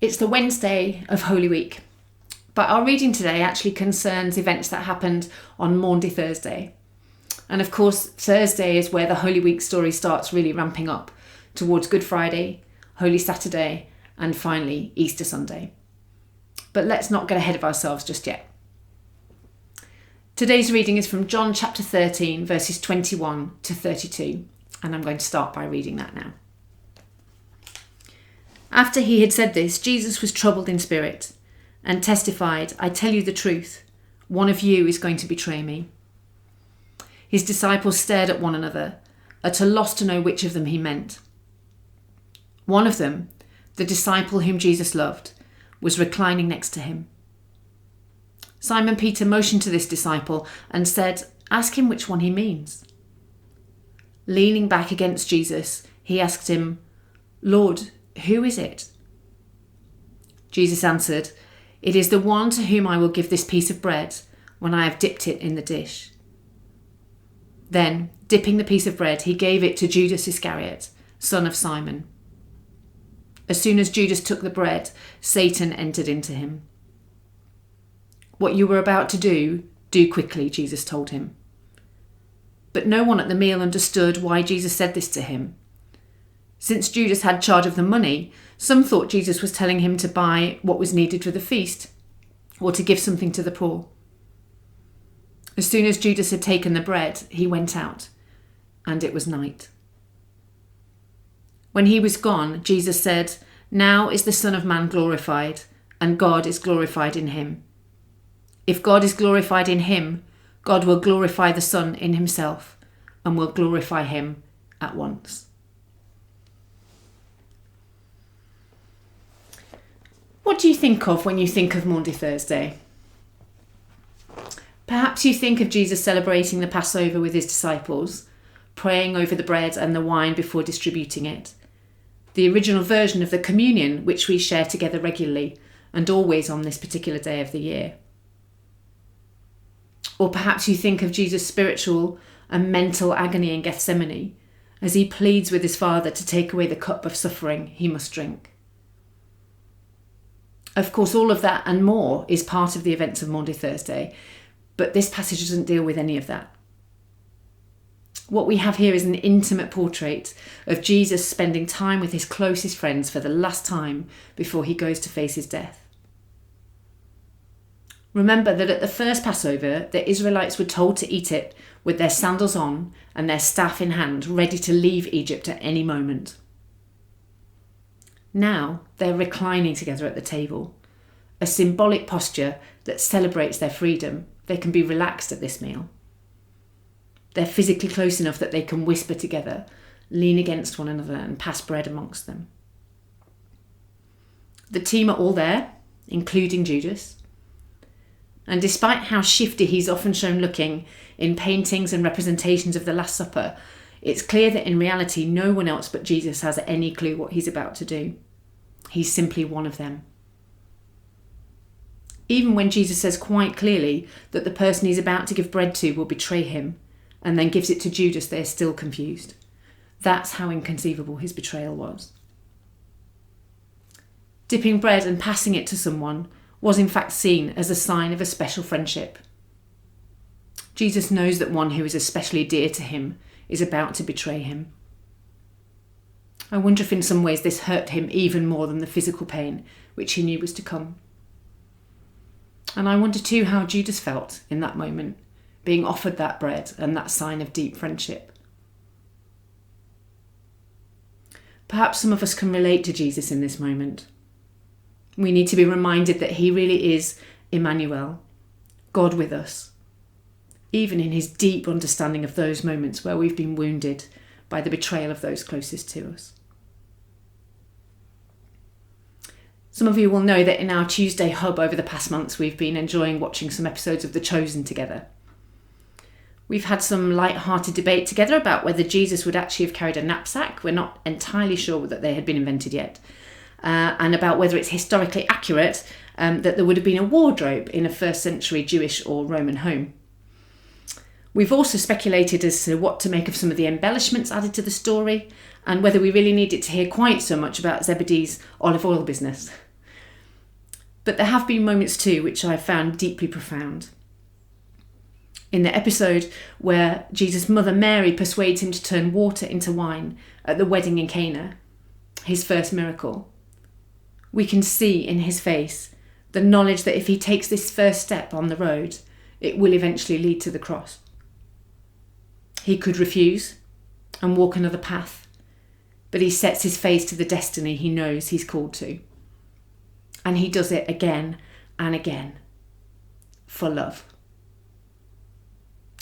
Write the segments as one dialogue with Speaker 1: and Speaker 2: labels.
Speaker 1: It's the Wednesday of Holy Week, but our reading today actually concerns events that happened on Maundy Thursday. And of course, Thursday is where the Holy Week story starts really ramping up towards Good Friday, Holy Saturday, and finally Easter Sunday. But let's not get ahead of ourselves just yet. Today's reading is from John chapter 13, verses 21 to 32, and I'm going to start by reading that now. After he had said this, Jesus was troubled in spirit and testified, "I tell you the truth, one of you is going to betray me." His disciples stared at one another, at a loss to know which of them he meant. One of them, the disciple whom Jesus loved, was reclining next to him. Simon Peter motioned to this disciple and said, "Ask him which one he means." Leaning back against Jesus, he asked him, "Lord, who is it?" Jesus answered, "It is the one to whom I will give this piece of bread when I have dipped it in the dish." Then, dipping the piece of bread, he gave it to Judas Iscariot, son of Simon. As soon as Judas took the bread, Satan entered into him. "What you were about to do quickly," Jesus told him. But no one at the meal understood why Jesus said this to him. Since Judas had charge of the money, some thought Jesus was telling him to buy what was needed for the feast, or to give something to the poor. As soon as Judas had taken the bread, he went out, and it was night. When he was gone, Jesus said, "Now is the Son of Man glorified, and God is glorified in him. If God is glorified in him, God will glorify the Son in himself, and will glorify him at once." What do you think of when you think of Maundy Thursday? Perhaps you think of Jesus celebrating the Passover with his disciples, praying over the bread and the wine before distributing it, the original version of the communion which we share together regularly and always on this particular day of the year. Or perhaps you think of Jesus' spiritual and mental agony in Gethsemane as he pleads with his Father to take away the cup of suffering he must drink. Of course, all of that and more is part of the events of Maundy Thursday, but this passage doesn't deal with any of that. What we have here is an intimate portrait of Jesus spending time with his closest friends for the last time before he goes to face his death. Remember that at the first Passover, the Israelites were told to eat it with their sandals on and their staff in hand, ready to leave Egypt at any moment. Now they're reclining together at the table, a symbolic posture that celebrates their freedom. They can be relaxed at this meal. They're physically close enough that they can whisper together, lean against one another and pass bread amongst them. The team are all there, including Judas. And despite how shifty he's often shown looking in paintings and representations of the Last Supper, it's clear that in reality no one else but Jesus has any clue what he's about to do. He's simply one of them. Even when Jesus says quite clearly that the person he's about to give bread to will betray him and then gives it to Judas, they're still confused. That's how inconceivable his betrayal was. Dipping bread and passing it to someone was in fact seen as a sign of a special friendship. Jesus knows that one who is especially dear to him is about to betray him. I wonder if in some ways this hurt him even more than the physical pain which he knew was to come. And I wonder too how Judas felt in that moment, being offered that bread and that sign of deep friendship. Perhaps some of us can relate to Jesus in this moment. We need to be reminded that he really is Emmanuel, God with us, even in his deep understanding of those moments where we've been wounded by the betrayal of those closest to us. Some of you will know that in our Tuesday hub over the past months, we've been enjoying watching some episodes of The Chosen together. We've had some light-hearted debate together about whether Jesus would actually have carried a knapsack. We're not entirely sure that they had been invented yet. And about whether it's historically accurate that there would have been a wardrobe in a first century Jewish or Roman home. We've also speculated as to what to make of some of the embellishments added to the story and whether we really needed to hear quite so much about Zebedee's olive oil business. But there have been moments too which I found deeply profound. In the episode where Jesus' mother Mary persuades him to turn water into wine at the wedding in Cana, his first miracle, we can see in his face the knowledge that if he takes this first step on the road, it will eventually lead to the cross. He could refuse and walk another path, but he sets his face to the destiny he knows he's called to. And he does it again and again, for love.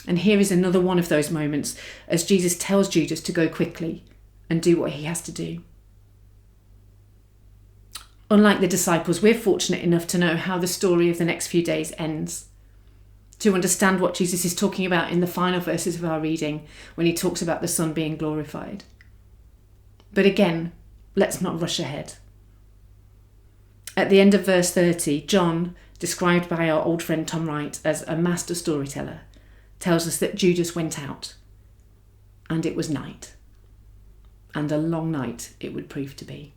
Speaker 1: And here is another one of those moments as Jesus tells Judas to go quickly and do what he has to do. Unlike the disciples, we're fortunate enough to know how the story of the next few days ends, to understand what Jesus is talking about in the final verses of our reading when he talks about the Son being glorified. But again, let's not rush ahead. At the end of verse 30, John, described by our old friend Tom Wright as a master storyteller, tells us that Judas went out, and it was night, and a long night it would prove to be.